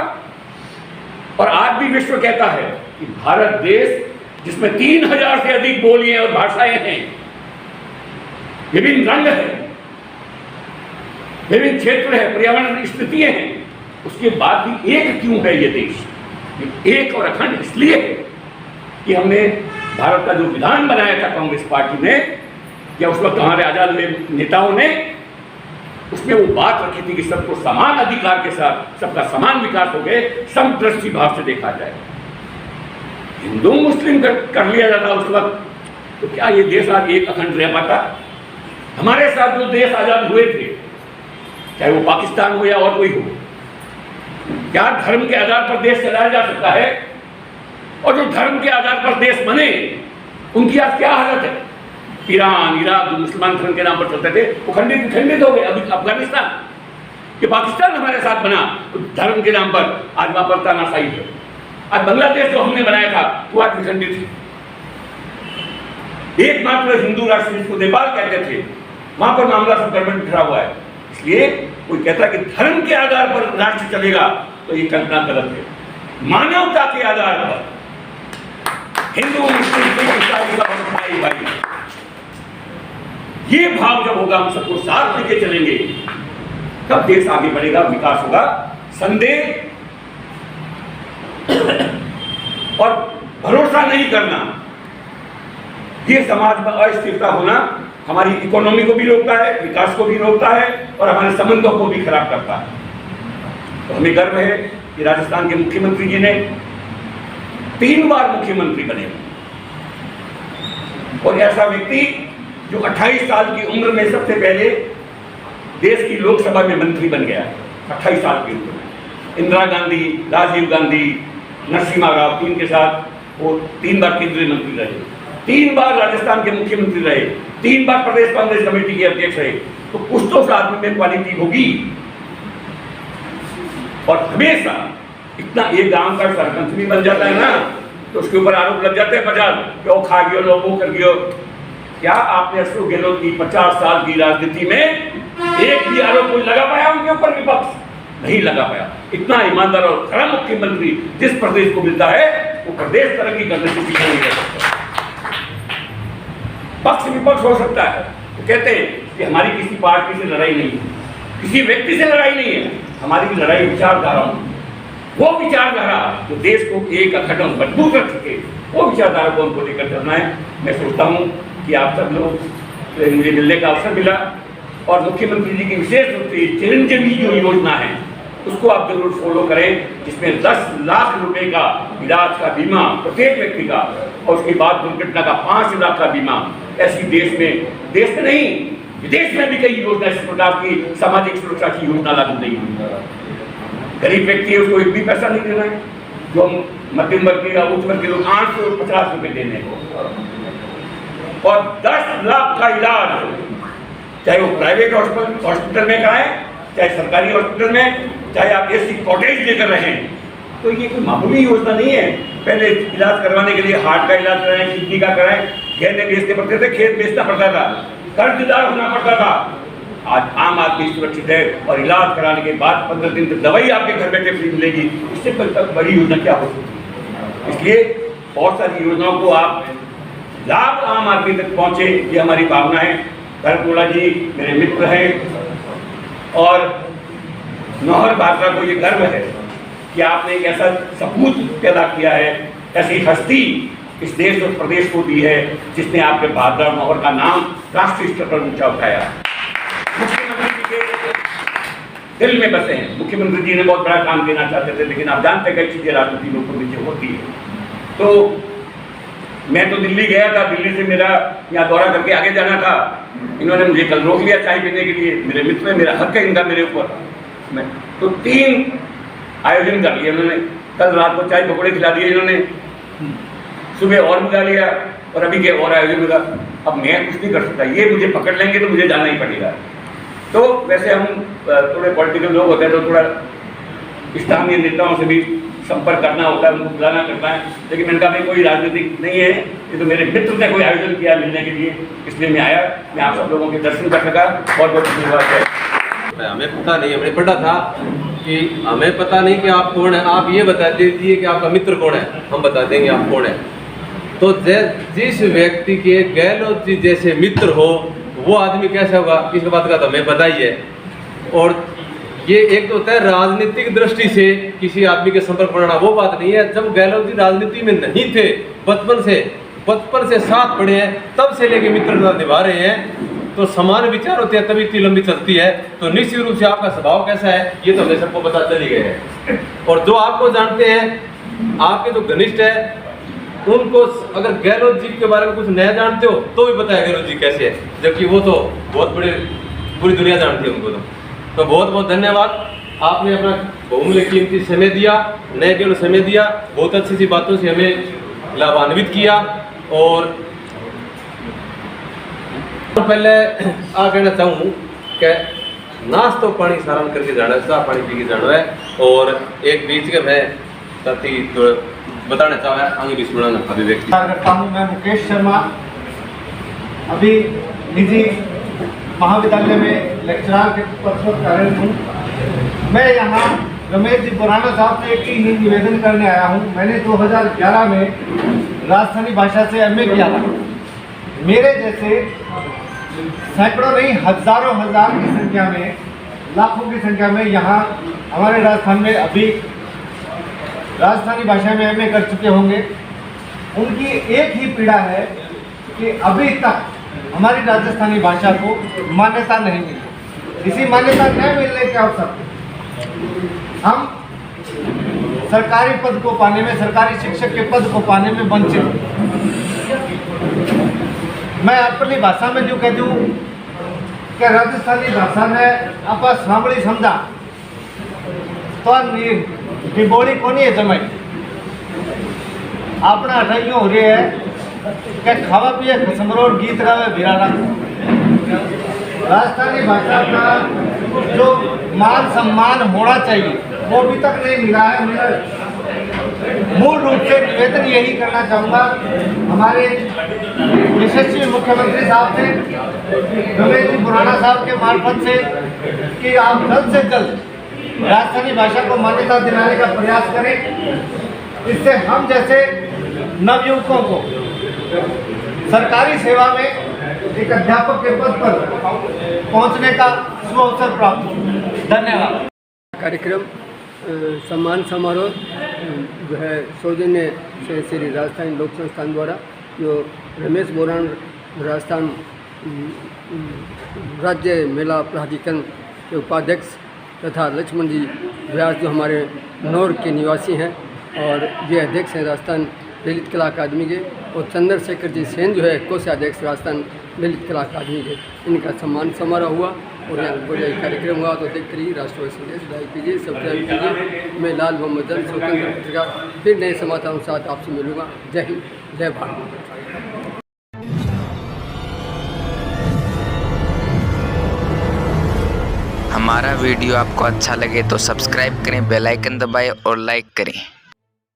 और आज भी विश्व कहता है कि भारत देश जिसमें 3000 से अधिक बोलियां और भाषाएं हैं, विभिन्न रंग है, विभिन्न क्षेत्र है, पर्यावरण स्थितियां हैं, उसके बाद भी एक क्यों है ये देश? एक और अखंड इसलिए है कि हमने भारत का जो विधान बनाया था कांग्रेस पार्टी ने या उस वक्त हमारे आजाद हुए नेताओं ने, उसमें वो बात रखी थी कि सबको समान अधिकार के साथ सबका समान विकास हो गए, समदृष्टि भाव से देखा जाए। हिंदू मुस्लिम कर लिया जाता उस वक्त, तो क्या ये देश आज एक अखंड रह पाता? हमारे साथ जो देश आजाद हुए थे, चाहे वो पाकिस्तान हो या और कोई हो, क्या धर्म के आधार पर देश चलाया जा सकता है? और जो धर्म के आधार पर देश बने उनकी आज क्या हालत है? ईरान, इराक जो मुसलमान धर्म के नाम पर चलते थे वो खंडित हो गए। अभी अफगानिस्तान, कि पाकिस्तान हमारे साथ बना तो धर्म के नाम पर आज वहां पर तानाशाही है। आज बांग्लादेश जो हमने बनाया था वो आज विखंडित है। एकमात्र हिंदू राष्ट्र जिसको नेपाल कहते थे, वहां पर मामला सब गड़बड़ बिखरा हुआ है। इसलिए कोई कहता है कि धर्म के आधार पर राष्ट्र चलेगा तो ये कल्पना गलत है। मानवता के आधार पर हिंदू मुस्लिम भाई, ये भाव जब होगा, हम सबको साथ लेके चलेंगे, तब देश आगे बढ़ेगा, विकास होगा। संदेह और भरोसा नहीं करना, ये समाज में अस्थिरता होना हमारी इकोनॉमी को भी रोकता है, विकास को भी रोकता है और हमारे संबंधों को भी खराब करता है। तो हमें गर्व है कि राजस्थान के मुख्यमंत्री जी ने 3 बार मुख्यमंत्री बने और ऐसा व्यक्ति जो 28 साल की उम्र में सबसे पहले देश की लोकसभा में मंत्री बन गया। 28 साल की उम्र में इंदिरा गांधी, राजीव गांधी, नरसिम्हा राव, तीन के साथ वो 3 बार केंद्रीय मंत्री रहे, 3 बार राजस्थान के मुख्यमंत्री रहे, 3 बार प्रदेश कांग्रेस कमेटी के अध्यक्ष रहे, तो कुछ तो उस आदमी में क्वालिटी होगी। और हमेशा इतना एक गांव का सरपंच भी बन जाता है ना, तो उसके ऊपर आरोप लग जाते हैं 50 कि वो खा गयो, लोगों कर गयो। क्या आपने अशोक गहलोत की 50 साल की राजनीति में एक भी आरोप कोई लगा पाया उनके ऊपर? विपक्ष नहीं लगा पाया। इतना ईमानदार और खरा मुख्यमंत्री जिस प्रदेश को मिलता है वो प्रदेश तरक्की करने से पीछे नहीं रह सकता। पक्ष विपक्ष हो सकता है, तो कहते हैं कि हमारी किसी पार्टी से लड़ाई नहीं है, किसी व्यक्ति से लड़ाई नहीं है, हमारी लड़ाई विचारधाराओं, वो विचारधारा जो देश को एक अखंड मजबूत रख सके, वो विचारधारा को हमको लेकर चलना है। मैं सोचता हूँ कि आप सब लोग मुझे मिलने का अवसर मिला और मुख्यमंत्री जी की विशेष रूप से चिरंजीवी जो योजना है उसको आप जरूर फॉलो करें, जिसमें 10 लाख रुपए का इलाज का बीमा प्रत्येक व्यक्ति का, और उसके बाद दुर्घटना का 5 लाख का बीमा। ऐसी देश में नहीं विदेश में भी कई योजना इस प्रकार की सामाजिक सुरक्षा की योजना लागू नहीं हुई। गरीब व्यक्ति है उसको एक भी पैसा नहीं देना है, जो मध्यम वर्ग या उच्च वर्ग के लोग 850 रुपए देने को, और 10 लाख का इलाज चाहे वो प्राइवेट हॉस्पिटल में कराएं, चाहे सरकारी हॉस्पिटल में, चाहे आप एसी कॉटेज लेकर रहें। तो ये कोई मामूली योजना नहीं है। पहले इलाज करवाने के लिए हार्ट का इलाज कराएं, किडनी का कराएं, गहने बेचने पड़ते थे, खेत बेचना पड़ता था, कर्जदार होना पड़ता था। आज आम आदमी सुरक्षित है और इलाज कराने के बाद 15 दिन तक दवाई आपके घर बैठे फ्री मिलेगी। इससे बड़ी योजना क्या हो सकती है? इसलिए बहुत सारी योजनाओं को आप लाभ आम आदमी तक पहुंचे, ये हमारी भावना है। धर्मकोला जी मेरे मित्र हैं और नौहर भाषा को ये गर्व है कि आपने एक ऐसा सपूत पैदा किया है, ऐसी हस्ती इस देश और प्रदेश को दी है जिसने आपके बहादुर नौहर का नाम राष्ट्रीय स्तर पर ऊंचा उठाया। मुख्यमंत्री जी के दिल में बसे हैं। मुख्यमंत्री जी ने बहुत बड़ा काम देना चाहते थे, लेकिन आप जानते हैं कई चीजें राजनीति में ऊपर नीचे होती है। तो मैं तो दिल्ली गया था, दिल्ली से मेरा यहाँ दौरा करके आगे जाना था, इन्होंने मुझे कल रोक लिया चाय पीने के लिए। मेरे मित्र, मेरा हक है इनका मेरे ऊपर। मैं तो 3 आयोजन कर लिए उन्होंने। कल रात को चाय पकौड़े खिला दिए इन्होंने, सुबह और बुला लिया, और अभी के और आयोजन होगा। अब मैं कुछ नहीं कर सकता, ये मुझे पकड़ लेंगे तो मुझे जाना ही पड़ेगा। तो वैसे हम थोड़े पॉलिटिकल लोग होते हैं तो थोड़ा स्थानीय नेताओं से भी संपर्क करना होता है, उनको बुलाना करना है, लेकिन मैंने कहा कोई राजनीतिक नहीं है, ये तो मेरे मित्र ने कोई आयोजन किया मिलने के लिए, इसलिए मैं आया। मैं आप सब लोगों के दर्शन कर सका, बहुत बहुत धन्यवाद है। हमें पता नहीं, हमने पढ़ा था कि हमें पता नहीं कि आप कौन है, आप ये बता दीजिए कि आपका मित्र कौन है, हम बता देंगे आप कौन है। तो जिस व्यक्ति के गहलोत जी जैसे मित्र हो वो आदमी कैसा होगा, इस बात का तो हमें पता ही है। और ये एक तो होता है राजनीतिक दृष्टि से किसी आदमी के संपर्क बनाना, वो बात नहीं है। जब गहलोत जी राजनीति में नहीं थे, बचपन से साथ पढ़े हैं, तब से लेके मित्रता निभा रहे हैं, तो समान विचार होते हैं तभी इतनी लंबी चलती है। तो निश्चित रूप से आपका स्वभाव कैसा है ये तो हमें सबको पता चल ही गया है। और जो आपको जानते हैं, आपके जो घनिष्ठ है, उनको अगर गहलोत जी के बारे में कुछ नया जानते हो तो भी पता है गहलोत जी कैसे है, जबकि वो तो बहुत बड़े पूरी दुनिया जानती है उनको। तो बहुत बहुत धन्यवाद, आपने अपना बहुमूल्य कीमती समय दिया, नए केवल समय दिया, बहुत अच्छी सी बातों से हमें लाभान्वित किया। और तो पहले आ कहना चाहूँ कि नाश्तो पानी सारण करके जाना है, चाह पानी पी के जाना है। और एक बीच के मैं साथी तो बताना चाहा आगे भी सुनाना अभिव्यक्ति करता हूँ। मैं मुकेश शर्मा, अभी निजी महाविद्यालय में लेक्चरर के पद पर कार्यरत हूँ। मैं यहाँ रमेश जी बुराना साहब से एक ही निवेदन करने आया हूँ। मैंने 2011 में राजस्थानी भाषा से एमए किया था। मेरे जैसे सैकड़ों नहीं हजारों हजार की संख्या में, लाखों की संख्या में यहाँ हमारे राजस्थान में अभी राजस्थानी भाषा में एमए कर चुके होंगे। उनकी एक ही पीड़ा है कि अभी तक हमारी राजस्थानी भाषा को मान्यता नहीं मिली। इसी मान्यता न मिलने के अवसर हम सरकारी पद को पाने में, सरकारी शिक्षक के पद को पाने में वंचित। मैं अपनी भाषा में जो कह दूँ कि राजस्थानी भाषा ने आप सांभળી समझा तो निबोड़ी कोनी है जमाई। अपना अठाइयों हो रहे है कि खावा पिए खसमरो और गीत गावे भिराना। राजस्थानी भाषा का जो मान सम्मान होना चाहिए वो अभी तक नहीं मिला है। मैं मूल रूप से निवेदन यही करना चाहूँगा हमारे यशस्वी मुख्यमंत्री साहब से, रमेश जी पुराना साहब के मार्फत से, कि आप जल्द से जल्द राजस्थानी भाषा को मान्यता दिलाने का प्रयास करें। इससे हम जैसे नवयुवकों को सरकारी सेवा में एक अध्यापक के पद पर पहुंचने का सुअवसर प्राप्त हो। धन्यवाद। कार्यक्रम सम्मान समारोह जो है सौजन्य से श्री राजस्थान लोक संस्थान द्वारा, जो रमेश बोरान राजस्थान राज्य मेला प्राधिकरण के उपाध्यक्ष तथा लक्ष्मण जी व्यास जो हमारे नौर के निवासी हैं और ये अध्यक्ष हैं राजस्थान ललित कला अकादमी के, और चंद्रशेखर जी सेन जो है कोषाध्यक्ष राजस्थान ललित कला अकादमी के, इनका सम्मान समारोह हुआ और यहाँ बढ़िया कार्यक्रम हुआ। तो देखते रहिए राष्ट्रवादी संदेश, लाइक कीजिए, सब्सक्राइब कीजिए। मैं लाल मोहम्मद जन, स्वतंत्र पत्रकार, फिर नए समाचारों के साथ आपसे मिलूँगा। जय हिंद, जय भारत। हमारा वीडियो आपको अच्छा लगे तो सब्सक्राइब करें, बेल आइकन दबाएं और लाइक करें।